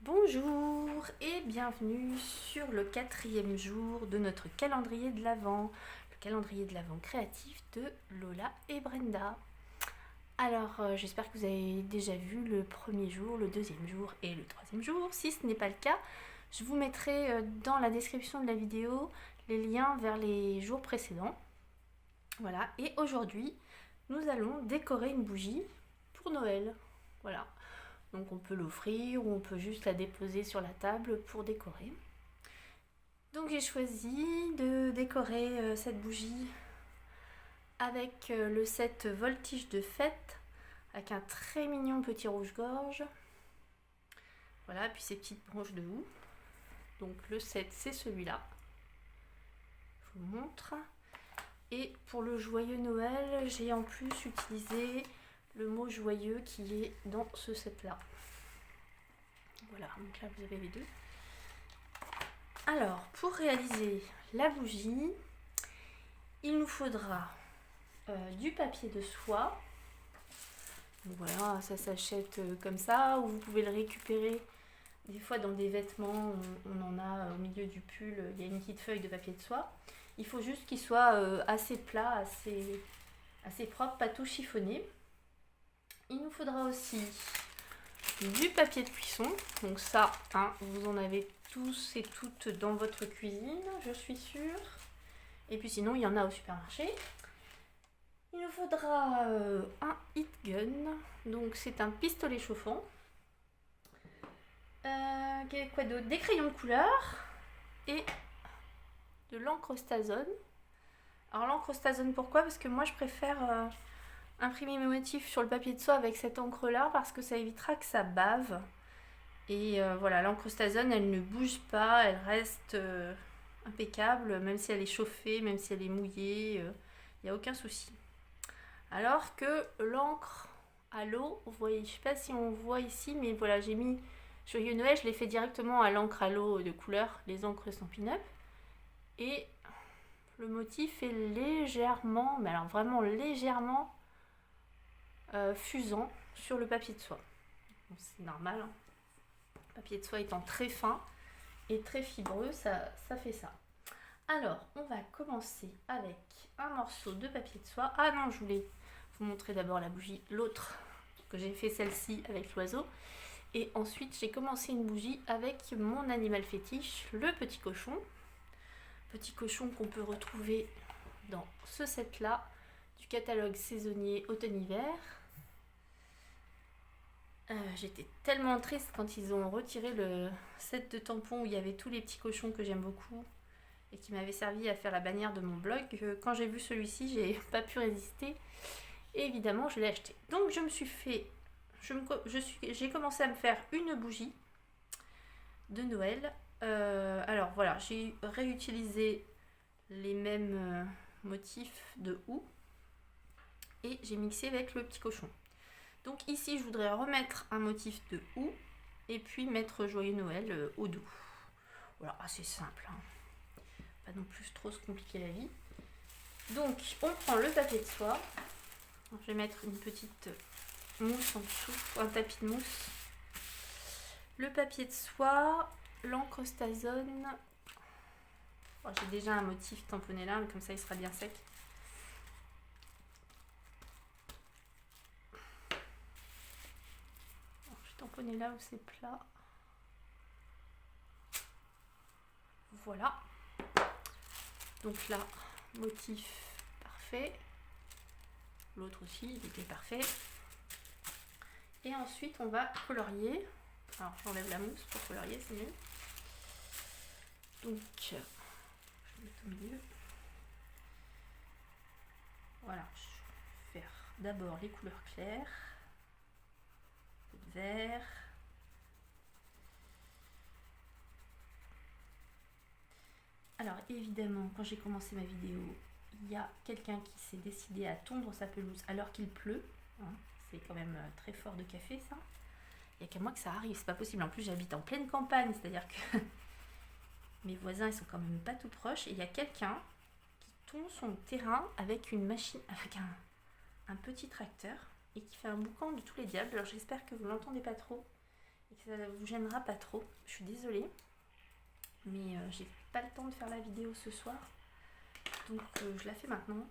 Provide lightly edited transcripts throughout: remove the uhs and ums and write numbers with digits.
Bonjour et bienvenue sur le 4e jour de notre calendrier de l'Avent, le calendrier de l'Avent créatif de Lola et Brenda. Alors j'espère que vous avez déjà vu le premier jour, le deuxième jour et le troisième jour. Si ce n'est pas le cas, je vous mettrai dans la description de la vidéo les liens vers les jours précédents. Voilà, et aujourd'hui nous allons décorer une bougie pour Noël. Voilà. Donc on peut l'offrir ou on peut juste la déposer sur la table pour décorer. Donc j'ai choisi de décorer cette bougie avec le set Voltige de fête, avec un très mignon petit rouge-gorge. Voilà, puis ces petites branches de houx. Donc le set c'est celui-là. Je vous montre. Et pour le joyeux Noël, j'ai en plus utilisé le mot joyeux qui est dans ce set là. Voilà, donc là vous avez les deux. Alors, pour réaliser la bougie, il nous faudra du papier de soie. Donc voilà, ça s'achète comme ça, ou vous pouvez le récupérer des fois dans des vêtements, on en a au milieu du pull, il y a une petite feuille de papier de soie. Il faut juste qu'il soit assez plat, assez propre, pas tout chiffonné. Il nous faudra aussi du papier de cuisson, donc ça, hein, vous en avez tous et toutes dans votre cuisine, je suis sûre. Et puis sinon, il y en a au supermarché. Il nous faudra un heat gun, donc c'est un pistolet chauffant. Quoi d'autre? Des crayons de couleur et de l'encre Stazone. Alors l'encre Stazone, pourquoi? Parce que moi je préfère imprimer mes motifs sur le papier de soie avec cette encre là parce que ça évitera que ça bave. Et voilà, l'encre Stazone elle ne bouge pas, elle reste impeccable, même si elle est chauffée, même si elle est mouillée, il n'y a aucun souci. Alors que l'encre à l'eau, vous voyez, je sais pas si on voit ici, mais voilà, j'ai mis Joyeux Noël, je l'ai fait directement à l'encre à l'eau de couleur, les encres Stampin' Up. Et le motif est légèrement, mais alors vraiment légèrement fusant sur le papier de soie. Bon, c'est normal, hein. Le papier de soie étant très fin et très fibreux, ça fait ça. Alors, on va commencer avec un morceau de papier de soie. Ah non, je voulais vous montrer d'abord la bougie, l'autre, que j'ai fait celle-ci avec l'oiseau. Et ensuite, j'ai commencé une bougie avec mon animal fétiche, le petit cochon. Petit cochon qu'on peut retrouver dans ce set-là, du catalogue saisonnier automne-hiver. J'étais tellement triste quand ils ont retiré le set de tampons où il y avait tous les petits cochons que j'aime beaucoup et qui m'avait servi à faire la bannière de mon blog. Quand j'ai vu celui-ci, j'ai pas pu résister et évidemment je l'ai acheté. Donc je me suis fait, j'ai commencé à me faire une bougie de Noël. Alors voilà, j'ai réutilisé les mêmes motifs de houx et j'ai mixé avec le petit cochon. Donc ici je voudrais remettre un motif de houx et puis mettre Joyeux Noël au dos. Voilà, assez simple, hein. Pas non plus trop se compliquer la vie. Donc on prend le papier de soie. Je vais mettre une petite mousse en dessous, un tapis de mousse. Le papier de soie, l'encre Stazone. Oh, j'ai déjà un motif tamponné là, mais comme ça il sera bien sec. Je vais tamponner là où c'est plat. Voilà. Donc là, motif parfait. L'autre aussi, il était parfait. Et ensuite, on va colorier. Alors, j'enlève la mousse pour colorier, c'est mieux. Donc, je vais mettre au milieu. Voilà, je vais faire d'abord les couleurs claires. Le vert. Alors, évidemment, quand j'ai commencé ma vidéo, il y a quelqu'un qui s'est décidé à tondre sa pelouse alors qu'il pleut. Hein, c'est quand même très fort de café, ça. Il n'y a qu'à moi que ça arrive, c'est pas possible. En plus, j'habite en pleine campagne, c'est-à-dire que mes voisins, ils sont quand même pas tout proches. Et il y a quelqu'un qui tond son terrain avec une machine, avec un petit tracteur et qui fait un boucan de tous les diables. Alors, j'espère que vous l'entendez pas trop. et que ça vous gênera pas trop. Je suis désolée, mais j'ai pas le temps de faire la vidéo ce soir, donc je la fais maintenant.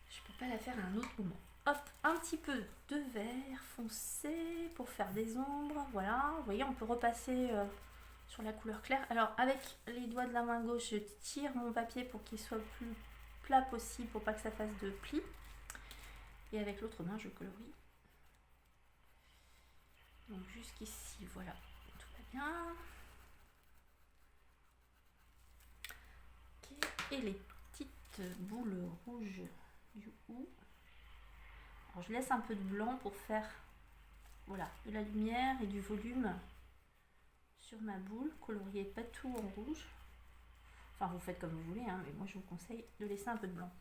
Je peux pas la faire à un autre moment. Hop, un petit peu de vert foncé pour faire des ombres. Voilà, vous voyez, on peut repasser sur la couleur claire. Alors avec les doigts de la main gauche, je tire mon papier pour qu'il soit plus plat possible, pour pas que ça fasse de plis. Et avec l'autre main, je colorie. Donc jusqu'ici, voilà, tout va bien. Okay. Et les petites boules rouges du hou. Alors je laisse un peu de blanc pour faire, voilà, de la lumière et du volume sur ma boule. Coloriez pas tout en rouge. Enfin, vous faites comme vous voulez, hein, mais moi je vous conseille de laisser un peu de blanc.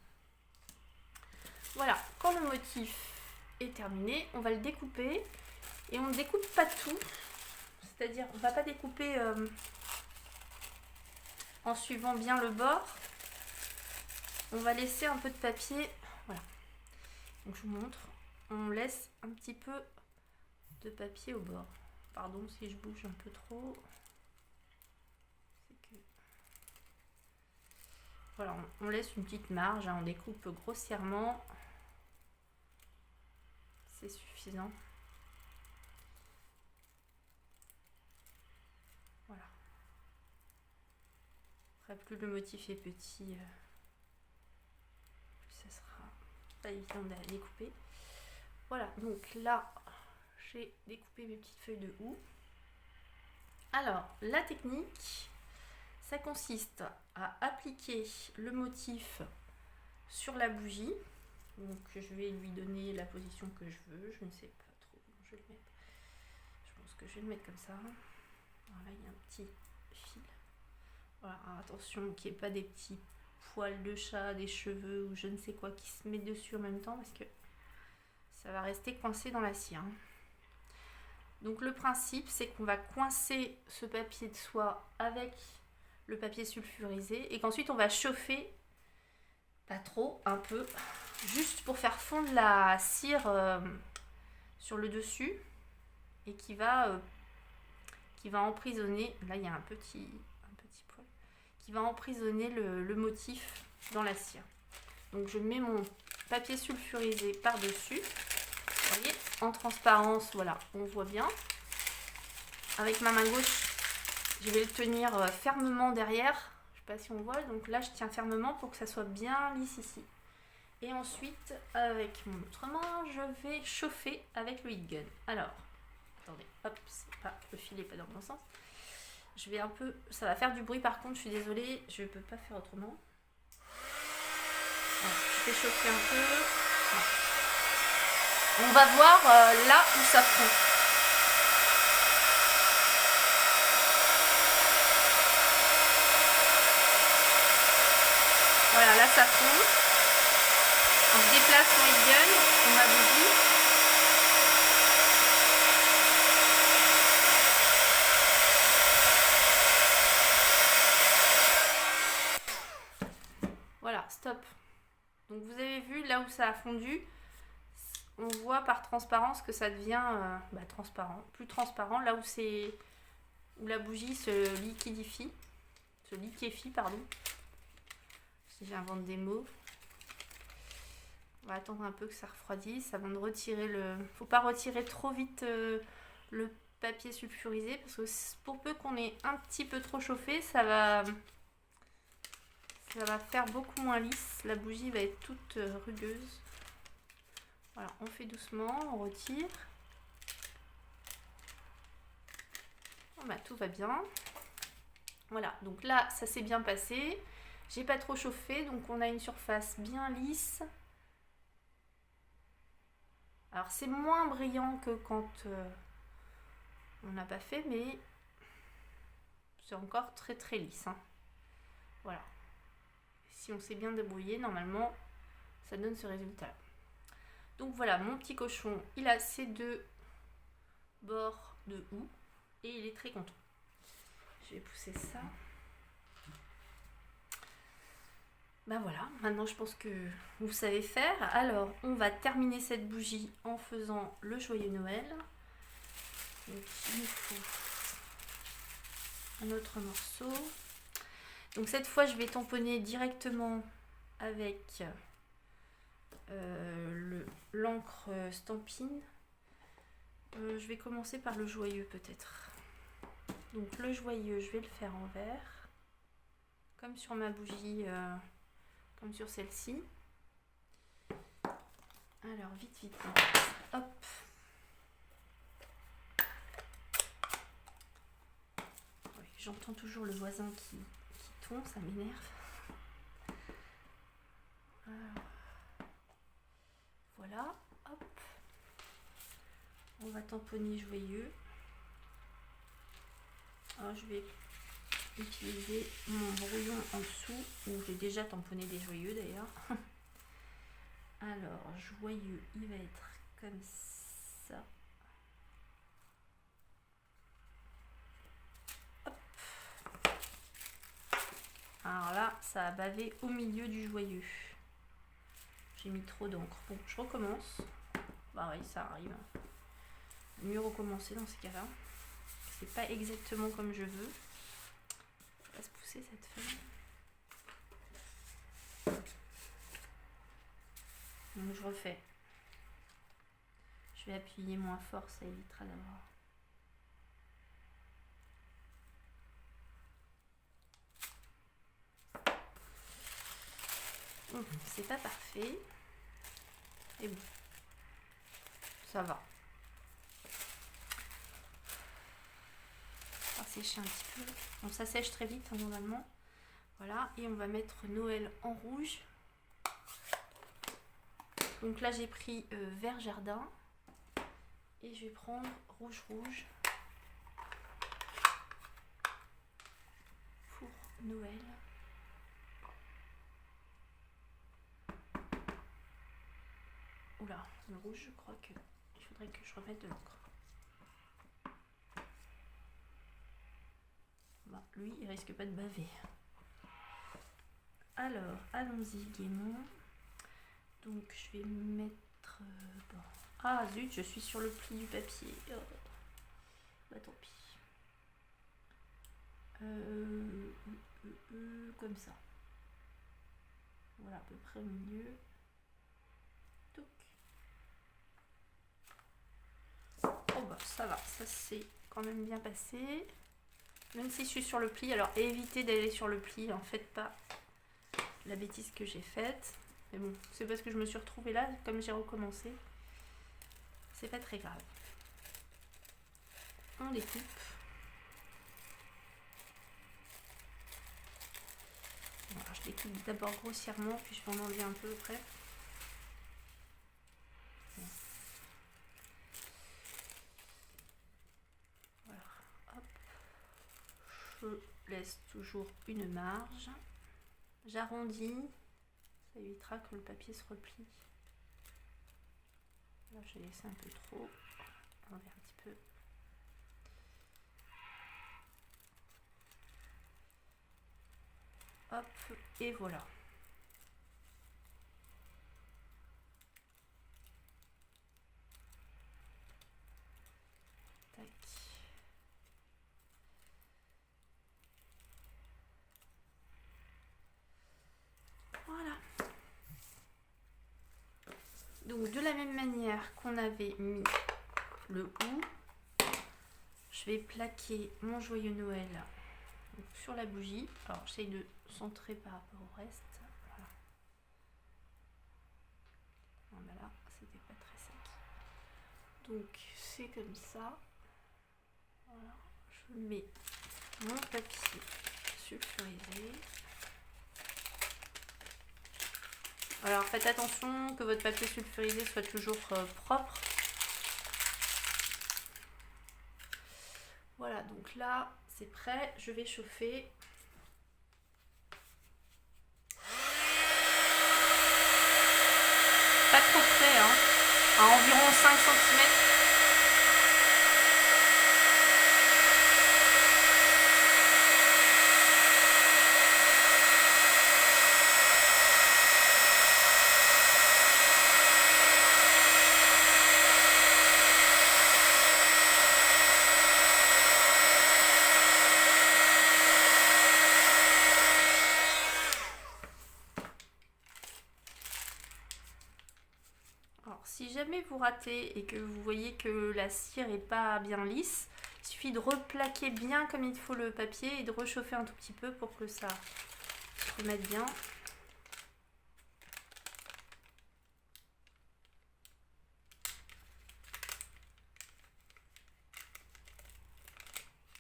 Voilà, quand le motif est terminé, on va le découper. Et on ne découpe pas tout. C'est-à-dire, on ne va pas découper en suivant bien le bord. On va laisser un peu de papier. Voilà. Donc je vous montre. On laisse un petit peu de papier au bord. Pardon si je bouge un peu trop. C'est que... Voilà, on laisse une petite marge. Hein, on découpe grossièrement. C'est suffisant. Voilà. Après, plus le motif est petit, plus ça sera pas évident de découper. Voilà, donc là, j'ai découpé mes petites feuilles de houx. Alors, la technique, ça consiste à appliquer le motif sur la bougie. Donc, je vais lui donner la position que je veux. Je ne sais pas trop comment je vais le mettre. Je pense que je vais le mettre comme ça. Voilà, il y a un petit fil. Voilà, attention qu'il n'y ait pas des petits poils de chat, des cheveux ou je ne sais quoi qui se met dessus en même temps parce que ça va rester coincé dans la cire. Donc le principe, c'est qu'on va coincer ce papier de soie avec le papier sulfurisé et qu'ensuite on va chauffer, pas trop, un peu, juste pour faire fondre la cire sur le dessus et qui va emprisonner. Là, il y a un petit poil qui va emprisonner le motif dans la cire. Donc je mets mon papier sulfurisé par-dessus. Vous voyez, en transparence, voilà, on voit bien. Avec ma main gauche, je vais le tenir fermement derrière. Je ne sais pas si on voit, donc là je tiens fermement pour que ça soit bien lisse ici. Et ensuite, avec mon autre main, je vais chauffer avec le heat gun. Alors, attendez, hop, le fil n'est pas dans le bon sens. Je vais un peu, ça va faire du bruit par contre, je suis désolée, je ne peux pas faire autrement. Voilà, je fais chauffer un peu. Voilà. On va voir là où ça fond. Voilà, là ça fond. On se déplace mon heat gun, on ma bougie. Voilà, stop. Donc vous avez vu là où ça a fondu. On voit par transparence que ça devient transparent, plus transparent, là où la bougie se liquéfie, pardon. Si j'invente des mots. On va attendre un peu que ça refroidisse avant de retirer faut pas retirer trop vite le papier sulfurisé parce que pour peu qu'on ait un petit peu trop chauffé, ça va faire beaucoup moins lisse. La bougie va être toute rugueuse. Voilà, on fait doucement, on retire. Tout va bien. Voilà, donc là, ça s'est bien passé. J'ai pas trop chauffé, donc on a une surface bien lisse. Alors, c'est moins brillant que quand on n'a pas fait, mais c'est encore très très lisse. Hein. Voilà. Si on s'est bien débrouillé, normalement, ça donne ce résultat-là. Donc voilà, mon petit cochon, il a ses deux bords de houx et il est très content. Je vais pousser ça. Ben voilà, maintenant je pense que vous savez faire. Alors, on va terminer cette bougie en faisant le joyeux Noël. Donc il nous faut un autre morceau. Donc cette fois je vais tamponner directement avec l'encre Stampin'. Je vais commencer par le joyeux peut-être. Donc le joyeux, je vais le faire en vert, comme sur ma bougie, comme sur celle-ci. Alors vite, vite, hop. Oui, j'entends toujours le voisin qui tombe, ça m'énerve. Voilà, hop. On va tamponner joyeux. Alors, je vais utiliser mon brouillon en dessous, où j'ai déjà tamponné des joyeux d'ailleurs. Alors, joyeux, il va être comme ça. Hop. Alors là, ça a bavé au milieu du joyeux. J'ai mis trop d'encre. Bon, je recommence. Bah oui, ça arrive. Mieux recommencer dans ces cas-là. C'est pas exactement comme je veux. On va se pousser cette feuille. Donc je refais. Je vais appuyer moins fort, ça évitera d'avoir. C'est pas parfait. Et bon. Ça va. On va sécher un petit peu. Bon, ça sèche très vite hein, normalement. Voilà. Et on va mettre Noël en rouge. Donc là j'ai pris vert jardin. Et je vais prendre rouge rouge. Pour Noël. Oula, le rouge, je crois que il faudrait que je remette de l'encre. Bon, lui, il risque pas de baver. Alors, allons-y gaiement. Donc, je vais mettre... bon. Ah zut, je suis sur le pli du papier. Oh. Bah tant pis. Comme ça. Voilà, à peu près au milieu. Touc. Oh bah ça va, ça c'est quand même bien passé. Même si je suis sur le pli, alors évitez d'aller sur le pli, en faites pas la bêtise que j'ai faite. Mais bon, c'est parce que je me suis retrouvée là, comme j'ai recommencé. C'est pas très grave. On découpe. Alors, je découpe d'abord grossièrement, puis je vais en enlever un peu après. Voilà, hop. Je laisse toujours une marge. J'arrondis. Ça évitera que le papier se replie. Là, j'ai laissé un peu trop. On va un petit peu. Hop, et voilà. Tac. Voilà. Donc de la même manière qu'on avait mis le hou, je vais plaquer mon joyeux Noël sur la bougie. Alors j'essaye de centrer par rapport au reste. Voilà. Bon, ben là, c'était pas très sec. Donc c'est comme ça. Voilà. Je mets mon papier sulfurisé. Alors faites attention que votre papier sulfurisé soit toujours propre. Voilà, donc là c'est prêt, je vais chauffer. Pas trop près, hein, à environ 5 cm. vous ratez et que vous voyez que la cire est pas bien lisse, il suffit de replaquer bien comme il faut le papier et de réchauffer un tout petit peu pour que ça se remette bien.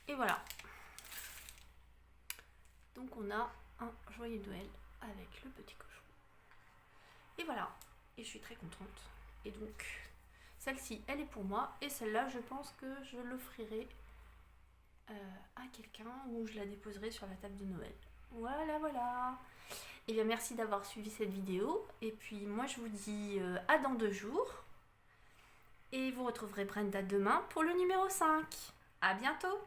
Et voilà. Donc on a un joyeux Noël avec le petit cochon. Et voilà. Et je suis très contente. Et donc, celle-ci, elle est pour moi. Et celle-là, je pense que je l'offrirai à quelqu'un ou je la déposerai sur la table de Noël. Voilà, voilà. Et bien, merci d'avoir suivi cette vidéo. Et puis, moi, je vous dis à dans 2 jours. Et vous retrouverez Brenda demain pour le numéro 5. À bientôt!